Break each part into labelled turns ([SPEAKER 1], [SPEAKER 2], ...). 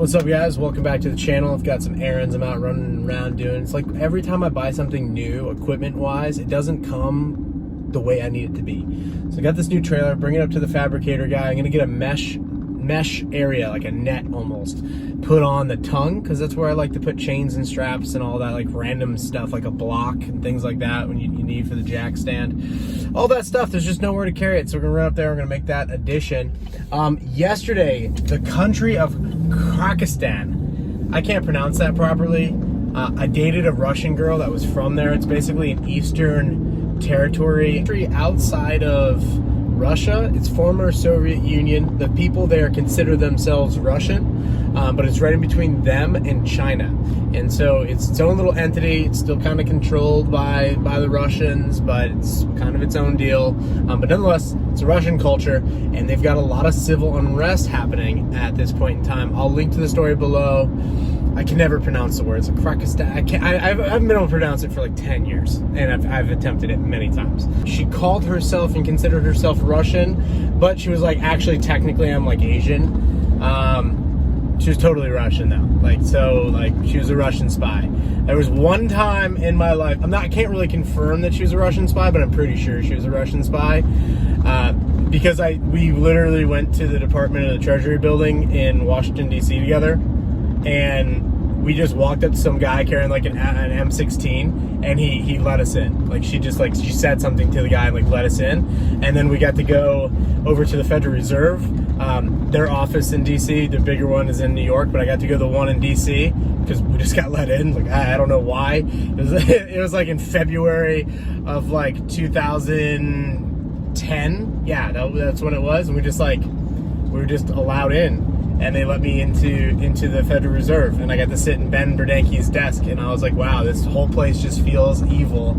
[SPEAKER 1] What's up, guys? Welcome back to the channel. I've got some errands I'm out running around doing. It's like every time I buy something new, equipment-wise, it doesn't come the way I need it to be. So I got this new trailer, bring it up to the fabricator guy. I'm gonna get a mesh area, like a net almost, put on the tongue, because that's where I like to put chains and straps and all that, like random stuff, like a block and things like that when you need for the jack stand. All that stuff, there's just nowhere to carry it. So we're gonna run up there, we're gonna make that addition. Yesterday, the country of Kazakhstan, I can't pronounce that properly. I dated a Russian girl that was from there. It's basically an Eastern territory outside of Russia. It's former Soviet Union. The people there consider themselves Russian, but it's right in between them and China. And so it's its own little entity. It's still kind of controlled by the Russians, but it's kind of its own deal. But nonetheless, it's a Russian culture, and they've got a lot of civil unrest happening at this point in time. I'll link to the story below. I can never pronounce the word. It's like Kazakhstan. I haven't been able to pronounce it for like 10 years, and I've attempted it many times. She called herself and considered herself Russian, but she was like, actually, technically, I'm like Asian. She was totally Russian though. She was a Russian spy. There was one time in my life, I can't really confirm that she was a Russian spy, but I'm pretty sure she was a Russian spy. Because we literally went to the Department of the Treasury building in Washington, D.C. together, and we just walked up to some guy carrying like an M16, and he let us in. Like she said something to the guy and like let us in, and then we got to go over to the Federal Reserve. Their office in DC, the bigger one is in New York, but I got to go to the one in DC because we just got let in. Like I don't know why. It was like in February of like 2010. Yeah, that's when it was, and we were just allowed in. And they let me into the Federal Reserve, and I got to sit in Ben Bernanke's desk, and I was like, wow, this whole place just feels evil.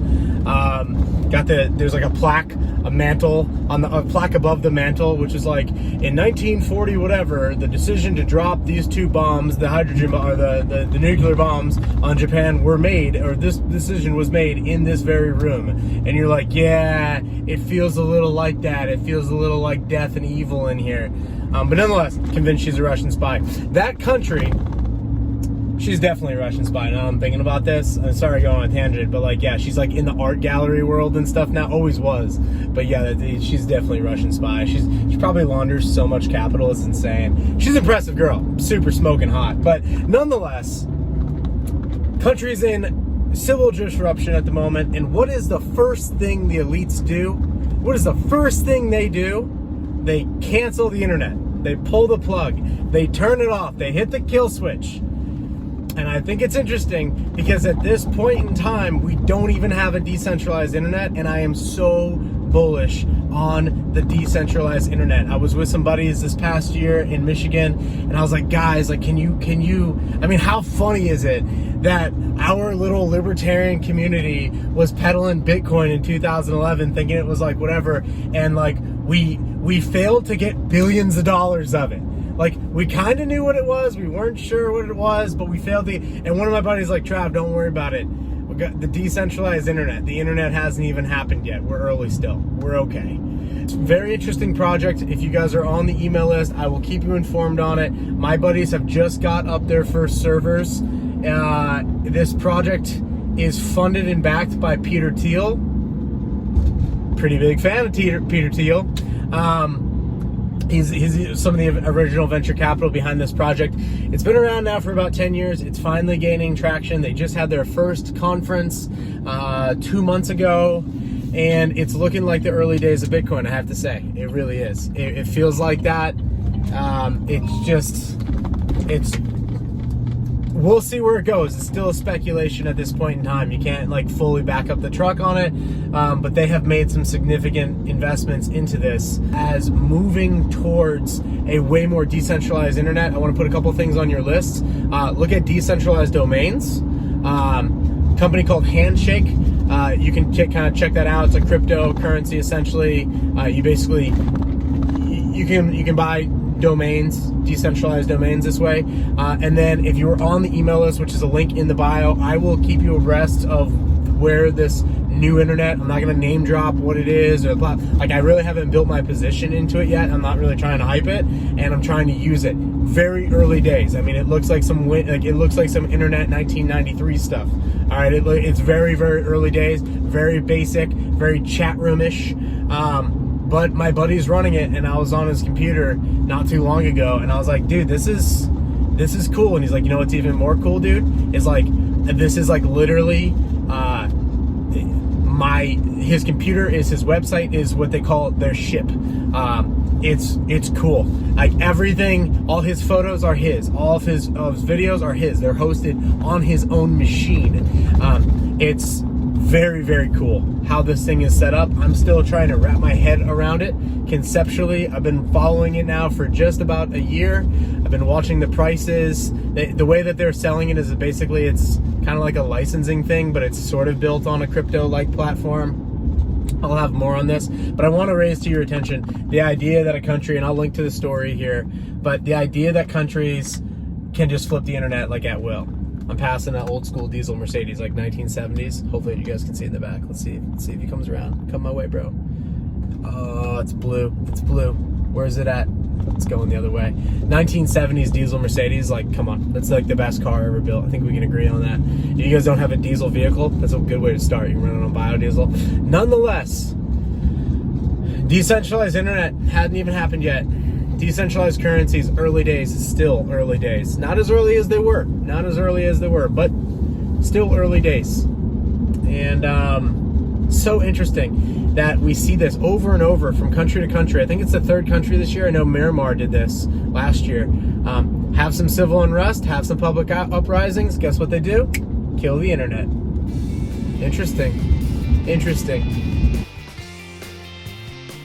[SPEAKER 1] There's like a plaque, a mantle, a plaque above the mantle, which is like, in 1940 whatever, the decision to drop these two bombs, the hydrogen or the nuclear bombs on Japan were made, or this decision was made in this very room. And you're like, yeah, it feels a little like that. It feels a little like death and evil in here. But nonetheless, convinced she's a Russian spy. That country, she's definitely a Russian spy. Now I'm thinking about this. I'm sorry going on a tangent, but like, yeah, she's like in the art gallery world and stuff now. Always was. But yeah, she's definitely a Russian spy. She probably launders so much capital, it's insane. She's an impressive girl. Super smoking hot. But nonetheless, country's in civil disruption at the moment. And what is the first thing the elites do? What is the first thing they do? They cancel the internet. They pull the plug. They turn it off. They hit the kill switch. And I think it's interesting because at this point in time, we don't even have a decentralized internet, and I am so bullish on the decentralized internet. I was with some buddies this past year in Michigan, and I was like, guys, like, can you, I mean, how funny is it that our little libertarian community was peddling Bitcoin in 2011, thinking it was like whatever, and like, we failed to get billions of dollars of it. Like, we kind of knew what it was. We weren't sure what it was, but we failed to. And one of my buddies like, Trav, don't worry about it. We got the decentralized internet. The internet hasn't even happened yet. We're early still. We're okay. It's a very interesting project. If you guys are on the email list, I will keep you informed on it. My buddies have just got up their first servers. This project is funded and backed by Peter Thiel. Pretty big fan of Peter Thiel. He's some of the original venture capital behind this project. It's been around now for about 10 years. It's finally gaining traction. They just had their first conference 2 months ago, and it's looking like the early days of Bitcoin, I have to say. It really is. It feels like that. We'll see where it goes. It's still a speculation at this point in time. You can't like fully back up the truck on it, but they have made some significant investments into this as moving towards a way more decentralized internet. I want to put a couple things on your list. Look at decentralized domains. Company called Handshake. You can kind of check that out. It's a cryptocurrency essentially. You can buy domains, decentralized domains this way. And then if you are on the email list, which is a link in the bio, I will keep you abreast of where this new internet, I'm not going to name drop what it is or blah. Like, I really haven't built my position into it yet. I'm not really trying to hype it, and I'm trying to use it. Very early days. I mean, it looks like some internet 1993 stuff. All right, it's very, very early days, very basic, very chat room-ish. But my buddy's running it, and I was on his computer not too long ago, and I was like, dude, this is cool. And he's like, you know what's even more cool, dude? Is like, this is like literally his computer is his website is what they call their ship. It's cool. Like, everything, all his photos are his, all of his videos are his. They're hosted on his own machine. It's very, very cool how this thing is set up. I'm still trying to wrap my head around it conceptually. I've been following it now for just about a year. I've been watching the prices. The way that they're selling it is basically, it's kind of like a licensing thing, but it's sort of built on a crypto-like platform. I'll have more on this, but I want to raise to your attention the idea that a country, and I'll link to the story here, but the idea that countries can just flip the internet like at will. I'm passing an old school diesel Mercedes, like 1970s. Hopefully you guys can see in the back. Let's see if he comes around. Come my way, bro. Oh, it's blue. It's blue. Where is it at? It's going the other way. 1970s diesel Mercedes, like, come on. That's like the best car ever built. I think we can agree on that. If you guys don't have a diesel vehicle, that's a good way to start. You can run it on biodiesel. Nonetheless, decentralized internet hadn't even happened yet. Decentralized currencies, early days, still early days. Not as early as they were, but still early days. And so interesting that we see this over and over from country to country. I think it's the third country this year. I know Myanmar did this last year. Have some civil unrest, have some public uprisings. Guess what they do? Kill the internet. Interesting.